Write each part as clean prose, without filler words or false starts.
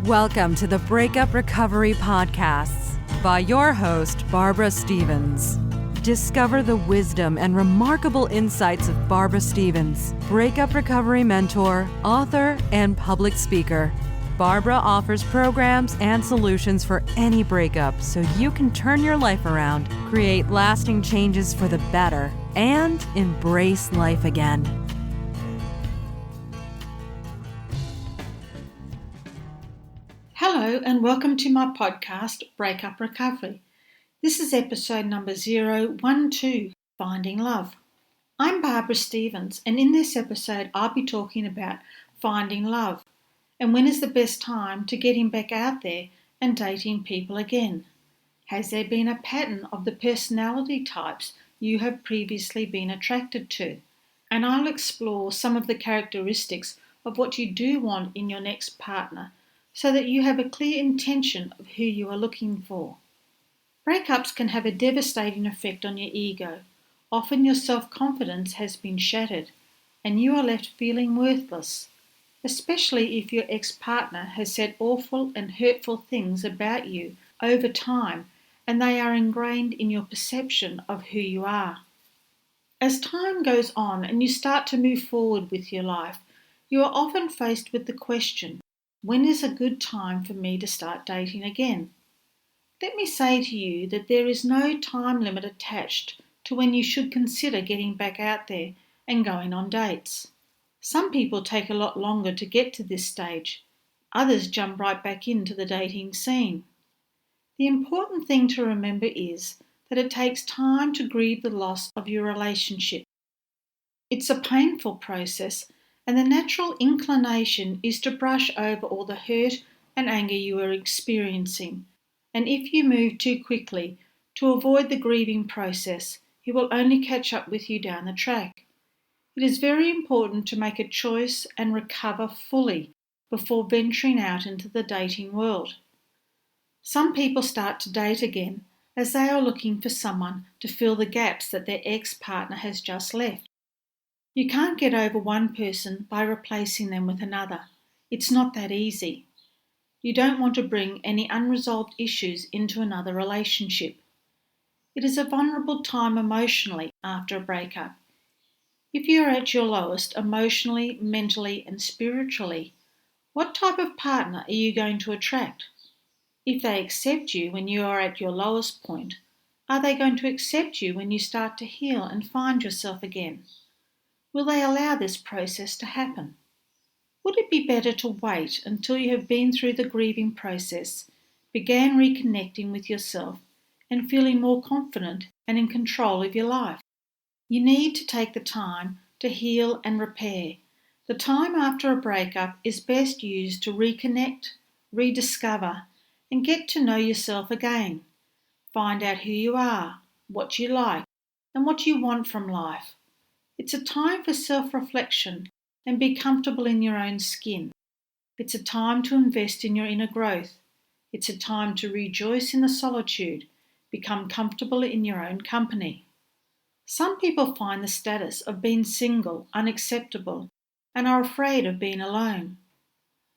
Welcome to the Breakup Recovery Podcasts by your host, Barbara Stevens. Discover the wisdom and remarkable insights of Barbara Stevens, breakup recovery mentor, author, and public speaker. Barbara offers programs and solutions for any breakup so you can turn your life around, create lasting changes for the better, and embrace life again. Hello and welcome to my podcast, Breakup Recovery. This is episode number 012, Finding Love. I'm Barbara Stevens, and in this episode I'll be talking about finding love and when is the best time to get him back out there and dating people again. Has there been a pattern of the personality types you have previously been attracted to? And I'll explore some of the characteristics of what you do want in your next partner so that you have a clear intention of who you are looking for. Breakups can have a devastating effect on your ego. Often your self-confidence has been shattered and you are left feeling worthless, especially if your ex-partner has said awful and hurtful things about you over time and they are ingrained in your perception of who you are. As time goes on and you start to move forward with your life, you are often faced with the question, when is a good time for me to start dating again? Let me say to you that there is no time limit attached to when you should consider getting back out there and going on dates. Some people take a lot longer to get to this stage. Others jump right back into the dating scene. The important thing to remember is that it takes time to grieve the loss of your relationship. It's a painful process, and the natural inclination is to brush over all the hurt and anger you are experiencing. And if you move too quickly to avoid the grieving process, it will only catch up with you down the track. It is very important to make a choice and recover fully before venturing out into the dating world. Some people start to date again as they are looking for someone to fill the gaps that their ex-partner has just left. You can't get over one person by replacing them with another. It's not that easy. You don't want to bring any unresolved issues into another relationship. It is a vulnerable time emotionally after a breakup. If you are at your lowest emotionally, mentally, and spiritually, what type of partner are you going to attract? If they accept you when you are at your lowest point, are they going to accept you when you start to heal and find yourself again? Will they allow this process to happen? Would it be better to wait until you have been through the grieving process, began reconnecting with yourself, and feeling more confident and in control of your life? You need to take the time to heal and repair. The time after a breakup is best used to reconnect, rediscover, and get to know yourself again. Find out who you are, what you like, and what you want from life. It's a time for self-reflection and be comfortable in your own skin. It's a time to invest in your inner growth. It's a time to rejoice in the solitude, become comfortable in your own company. Some people find the status of being single unacceptable and are afraid of being alone.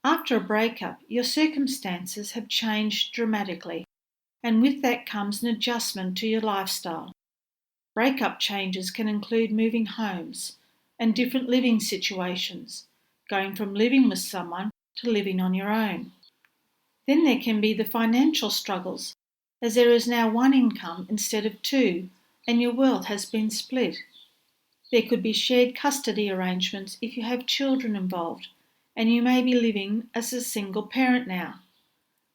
After a breakup, your circumstances have changed dramatically, and with that comes an adjustment to your lifestyle. Breakup changes can include moving homes and different living situations, going from living with someone to living on your own. Then there can be the financial struggles, as there is now one income instead of two, and your wealth has been split. There could be shared custody arrangements if you have children involved, and you may be living as a single parent now.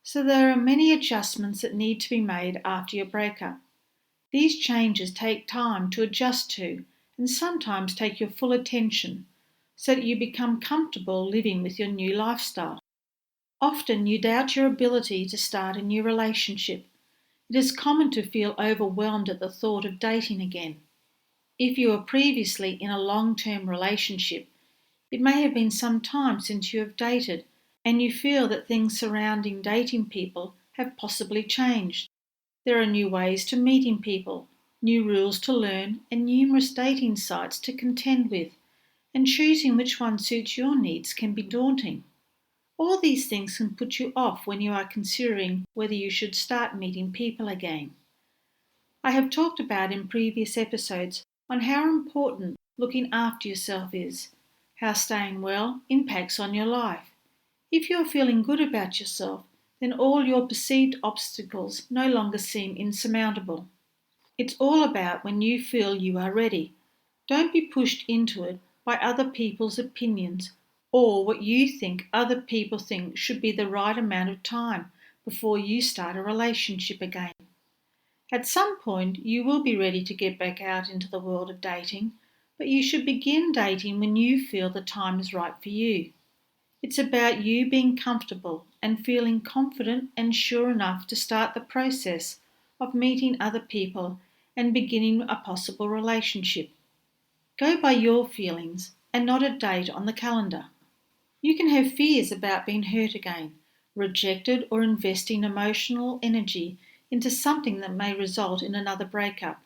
So there are many adjustments that need to be made after your breakup. These changes take time to adjust to and sometimes take your full attention so that you become comfortable living with your new lifestyle. Often you doubt your ability to start a new relationship. It is common to feel overwhelmed at the thought of dating again. If you were previously in a long-term relationship, it may have been some time since you have dated and you feel that things surrounding dating people have possibly changed. There are new ways to meeting people, new rules to learn, and numerous dating sites to contend with, and choosing which one suits your needs can be daunting. All these things can put you off when you are considering whether you should start meeting people again. I have talked about in previous episodes on how important looking after yourself is, how staying well impacts on your life. If you are feeling good about yourself, then all your perceived obstacles no longer seem insurmountable. It's all about when you feel you are ready. Don't be pushed into it by other people's opinions or what you think other people think should be the right amount of time before you start a relationship again. At some point, you will be ready to get back out into the world of dating, but you should begin dating when you feel the time is right for you. It's about you being comfortable and feeling confident and sure enough to start the process of meeting other people and beginning a possible relationship. Go by your feelings and not a date on the calendar. You can have fears about being hurt again, rejected, or investing emotional energy into something that may result in another breakup.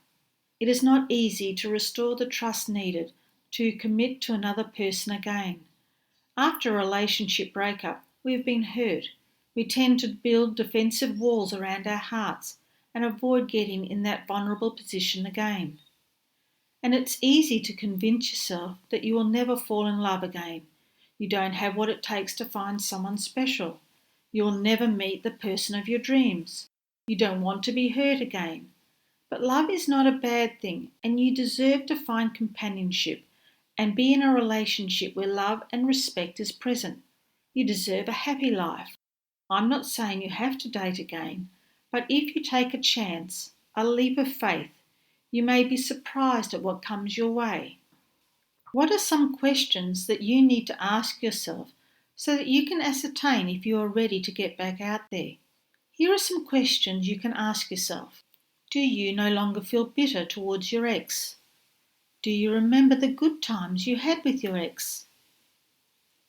It is not easy to restore the trust needed to commit to another person again. After a relationship breakup, we have been hurt. We tend to build defensive walls around our hearts and avoid getting in that vulnerable position again. And it's easy to convince yourself that you will never fall in love again. You don't have what it takes to find someone special. You'll never meet the person of your dreams. You don't want to be hurt again. But love is not a bad thing, and you deserve to find companionship and be in a relationship where love and respect is present. You deserve a happy life. I'm not saying you have to date again, but if you take a chance, a leap of faith, you may be surprised at what comes your way. What are some questions that you need to ask yourself so that you can ascertain if you are ready to get back out there? Here are some questions you can ask yourself. Do you no longer feel bitter towards your ex? Do you remember the good times you had with your ex?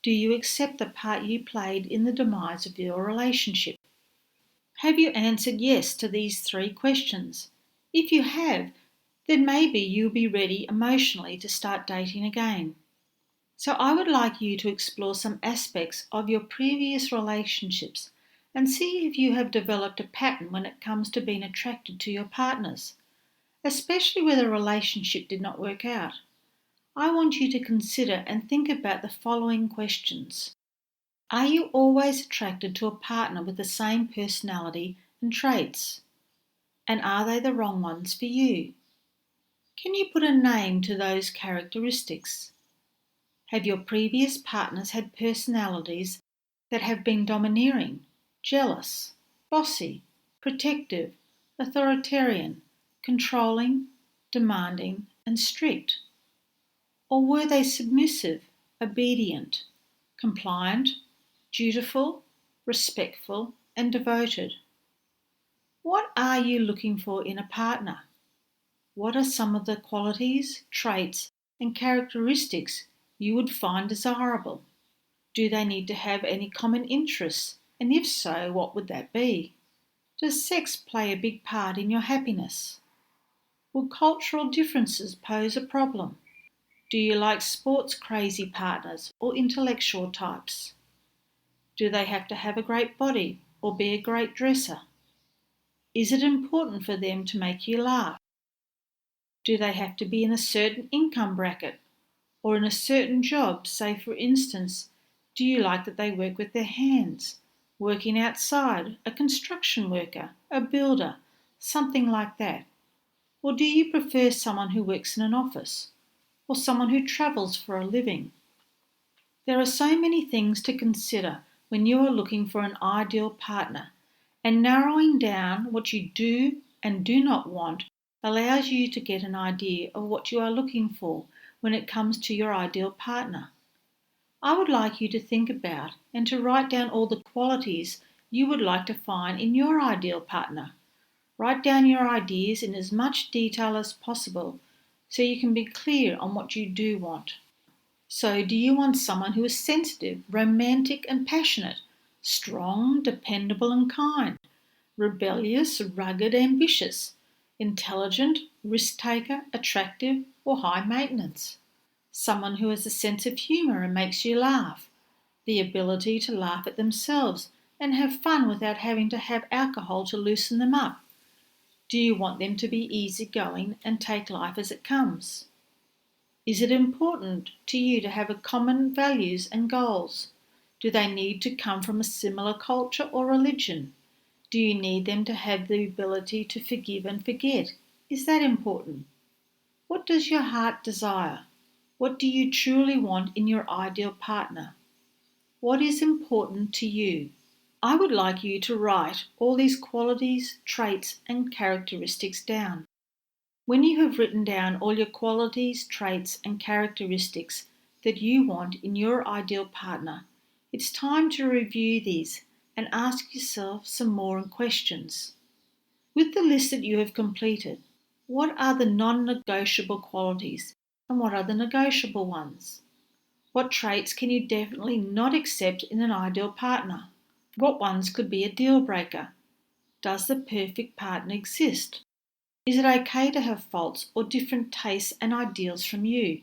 Do you accept the part you played in the demise of your relationship? Have you answered yes to these 3 questions? If you have, then maybe you'll be ready emotionally to start dating again. So I would like you to explore some aspects of your previous relationships and see if you have developed a pattern when it comes to being attracted to your partners, especially where the relationship did not work out. I want you to consider and think about the following questions. Are you always attracted to a partner with the same personality and traits? And are they the wrong ones for you? Can you put a name to those characteristics? Have your previous partners had personalities that have been domineering, jealous, bossy, protective, authoritarian, controlling, demanding, and strict? Or were they submissive, obedient, compliant, dutiful, respectful, and devoted? What are you looking for in a partner? What are some of the qualities, traits, and characteristics you would find desirable? Do they need to have any common interests? And if so, what would that be? Does sex play a big part in your happiness? Will cultural differences pose a problem? Do you like sports crazy partners or intellectual types? Do they have to have a great body or be a great dresser? Is it important for them to make you laugh? Do they have to be in a certain income bracket or in a certain job? Say, for instance, do you like that they work with their hands, working outside, a construction worker, a builder, something like that? Or do you prefer someone who works in an office or someone who travels for a living? There are so many things to consider when you are looking for an ideal partner, and narrowing down what you do and do not want allows you to get an idea of what you are looking for when it comes to your ideal partner. I would like you to think about and to write down all the qualities you would like to find in your ideal partner. Write down your ideas in as much detail as possible so you can be clear on what you do want. So, do you want someone who is sensitive, romantic, and passionate, strong, dependable, and kind, rebellious, rugged, ambitious, intelligent, risk taker, attractive, or high maintenance? Someone who has a sense of humour and makes you laugh, the ability to laugh at themselves and have fun without having to have alcohol to loosen them up? Do you want them to be easygoing and take life as it comes? Is it important to you to have a common values and goals? Do they need to come from a similar culture or religion? Do you need them to have the ability to forgive and forget? Is that important? What does your heart desire? What do you truly want in your ideal partner? What is important to you? I would like you to write all these qualities, traits, and characteristics down. When you have written down all your qualities, traits, and characteristics that you want in your ideal partner, it's time to review these and ask yourself some more questions. With the list that you have completed, what are the non-negotiable qualities and what are the negotiable ones? What traits can you definitely not accept in an ideal partner? What ones could be a deal breaker? Does the perfect partner exist? Is it okay to have faults or different tastes and ideals from you?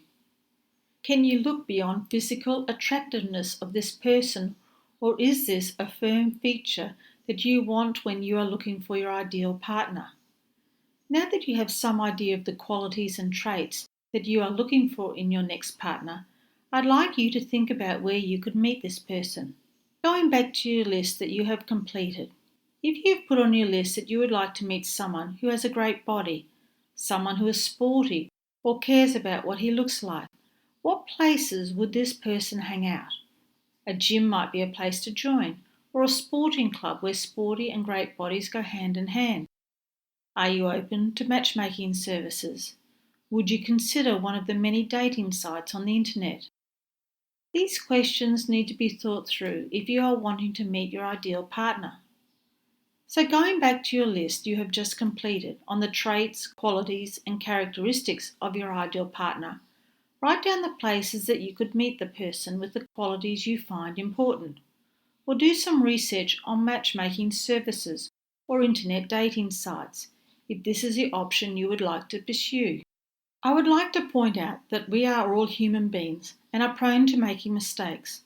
Can you look beyond physical attractiveness of this person, or is this a firm feature that you want when you are looking for your ideal partner? Now that you have some idea of the qualities and traits that you are looking for in your next partner, I'd like you to think about where you could meet this person. Going back to your list that you have completed, if you've put on your list that you would like to meet someone who has a great body, someone who is sporty or cares about what he looks like, what places would this person hang out? A gym might be a place to join, or a sporting club where sporty and great bodies go hand in hand. Are you open to matchmaking services? Would you consider one of the many dating sites on the internet? These questions need to be thought through if you are wanting to meet your ideal partner. So going back to your list you have just completed on the traits, qualities and characteristics of your ideal partner, write down the places that you could meet the person with the qualities you find important, or do some research on matchmaking services or internet dating sites if this is the option you would like to pursue. I would like to point out that we are all human beings and are prone to making mistakes.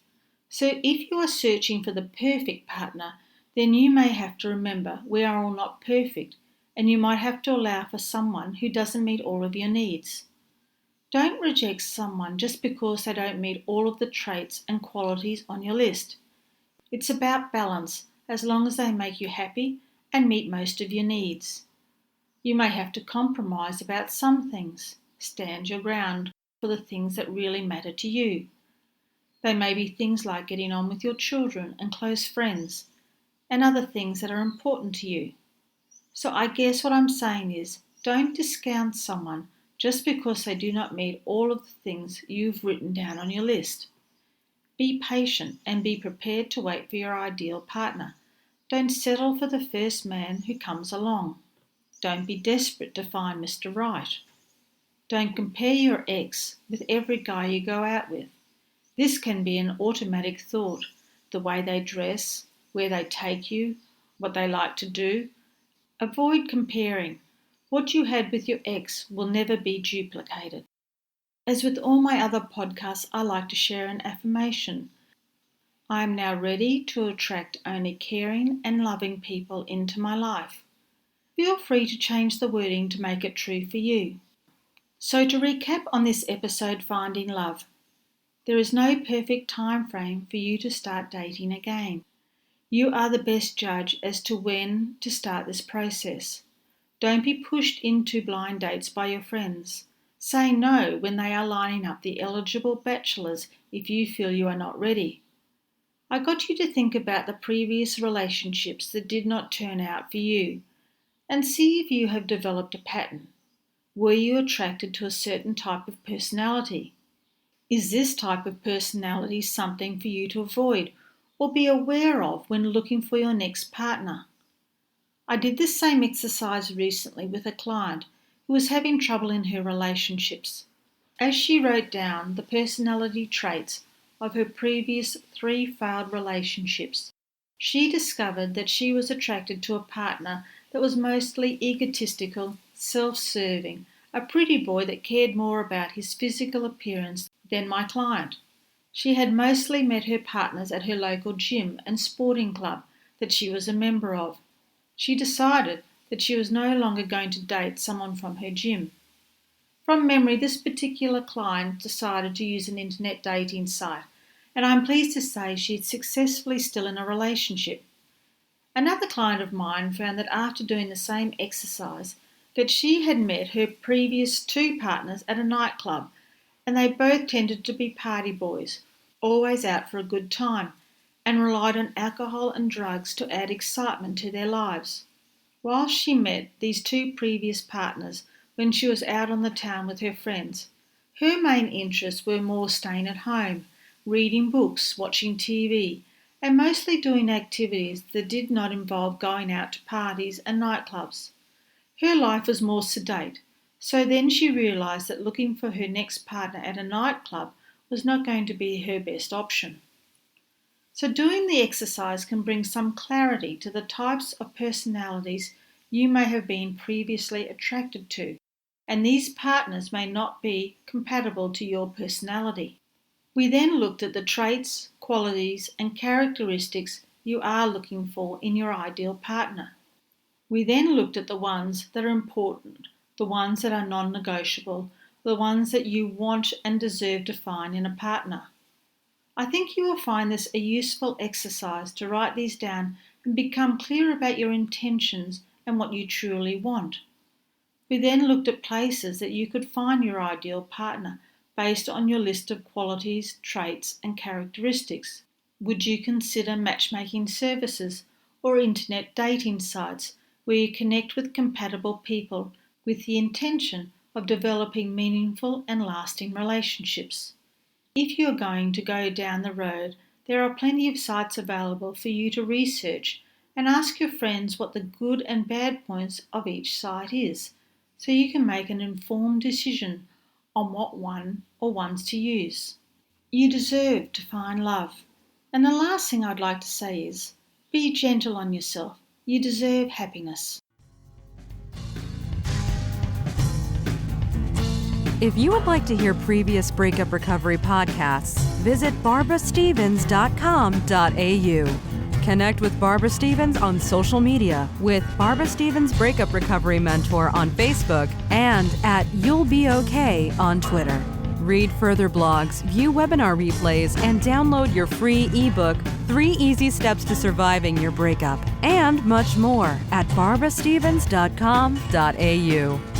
So if you are searching for the perfect partner, then you may have to remember we are all not perfect and you might have to allow for someone who doesn't meet all of your needs. Don't reject someone just because they don't meet all of the traits and qualities on your list. It's about balance as long as they make you happy and meet most of your needs. You may have to compromise about some things. Stand your ground for the things that really matter to you. They may be things like getting on with your children and close friends, and other things that are important to you. So I guess what I'm saying is, don't discount someone just because they do not meet all of the things you've written down on your list. Be patient and be prepared to wait for your ideal partner. Don't settle for the first man who comes along. Don't be desperate to find Mr. Right. Don't compare your ex with every guy you go out with. This can be an automatic thought, the way they dress, where they take you, what they like to do. Avoid comparing. What you had with your ex will never be duplicated. As with all my other podcasts, I like to share an affirmation. I am now ready to attract only caring and loving people into my life. Feel free to change the wording to make it true for you. So to recap on this episode, Finding Love, there is no perfect time frame for you to start dating again. You are the best judge as to when to start this process. Don't be pushed into blind dates by your friends. Say no when they are lining up the eligible bachelors if you feel you are not ready. I got you to think about the previous relationships that did not turn out for you and see if you have developed a pattern. Were you attracted to a certain type of personality? Is this type of personality something for you to avoid or be aware of when looking for your next partner? I did this same exercise recently with a client who was having trouble in her relationships. As she wrote down the personality traits of her previous 3 failed relationships, she discovered that she was attracted to a partner that was mostly egotistical, self-serving, a pretty boy that cared more about his physical appearance than my client. She had mostly met her partners at her local gym and sporting club that she was a member of. She decided that she was no longer going to date someone from her gym. From memory, this particular client decided to use an internet dating site, and I'm pleased to say she's successfully still in a relationship. Another client of mine found that after doing the same exercise, that she had met her previous two partners at a nightclub, and they both tended to be party boys, always out for a good time, and relied on alcohol and drugs to add excitement to their lives. While she met these two previous partners when she was out on the town with her friends, her main interests were more staying at home, reading books, watching TV, and mostly doing activities that did not involve going out to parties and nightclubs. Her life was more sedate, so then she realised that looking for her next partner at a nightclub was not going to be her best option. So doing the exercise can bring some clarity to the types of personalities you may have been previously attracted to, and these partners may not be compatible to your personality. We then looked at the traits, qualities, and characteristics you are looking for in your ideal partner. We then looked at the ones that are important, the ones that are non-negotiable, the ones that you want and deserve to find in a partner. I think you will find this a useful exercise to write these down and become clear about your intentions and what you truly want. We then looked at places that you could find your ideal partner based on your list of qualities, traits, and characteristics. Would you consider matchmaking services or internet dating sites where you connect with compatible people with the intention of developing meaningful and lasting relationships? If you're going to go down the road, there are plenty of sites available for you to research and ask your friends what the good and bad points of each site is, so you can make an informed decision on what one or ones to use. You deserve to find love. And the last thing I'd like to say is, be gentle on yourself. You deserve happiness. If you would like to hear previous Breakup Recovery podcasts, visit barbarastevens.com.au. Connect with Barbara Stevens on social media with Barbara Stevens Breakup Recovery Mentor on Facebook and at You'll Be Okay on Twitter. Read further blogs, view webinar replays, and download your free ebook, 3 Easy Steps to Surviving Your Breakup, and much more at barbarastevens.com.au.